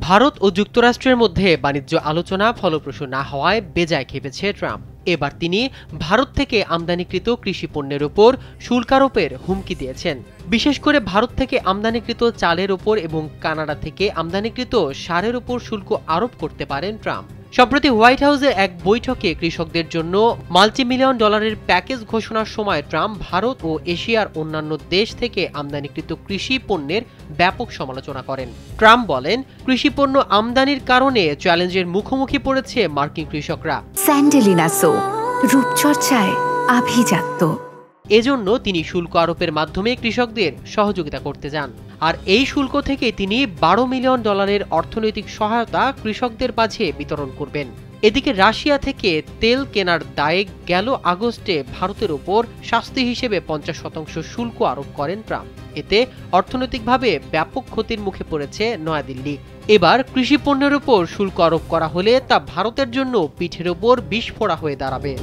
ভারত ও যুক্তরাষ্ট্রের মধ্যে বাণিজ্য আলোচনা ফলপ্রসূ না হওয়ায় বেজায় খেপেছে ট্রাম্প। এবার তিনি ভারত থেকে আমদানিকৃত কৃষি পণ্যের উপর শুল্ক আরোপের হুমকি দিয়েছেন। বিশেষ করে ভারত থেকে আমদানিকৃত চালের উপর এবং কানাডা থেকে আমদানিকৃত সারের উপর শুল্ক আরোপ করতে পারেন ট্রাম্প। সম্প্রতি হোয়াইট হাউসে এক বৈঠকে কৃষকদের জন্য মাল্টিমিলিয়ন ডলারের প্যাকেজ ঘোষণার সময় ট্রাম্প ভারত ও এশিয়ার অন্যান্য দেশ থেকে আমদানিকৃত কৃষি পণ্যের ব্যাপক সমালোচনা করেন। ট্রাম্প বলেন, কৃষি পণ্য আমদানির কারণে চ্যালেঞ্জের মুখোমুখি পড়েছে মার্কিন কৃষকরা। স্যান্ডেলিনা সো, রূপচর্চায় আভিজাত্য। এজন্য তিনি শুল্ক আরোপের মাধ্যমে কৃষকদের সহযোগিতা করতে চান। আর এই শুল্ক থেকে তিনি $12 মিলিয়ন অর্থনৈতিক সহায়তা কৃষকদের মাঝে বিতরণ করবেন। এদিকে রাশিয়া থেকে তেল কেনার দায়ে গেল আগস্টে ভারতের উপর শাস্তি হিসেবে 50% শুল্ক আরোপ করেন ট্রাম্প। এতে অর্থনৈতিকভাবে ব্যাপক ক্ষতির মুখে পড়েছে নয়াদিল্লি। এবার কৃষি পণ্যের উপর শুল্ক আরোপ করা হলে তা ভারতের জন্য পিঠের ওপর বিষ ফোঁড়া হয়ে দাঁড়াবে।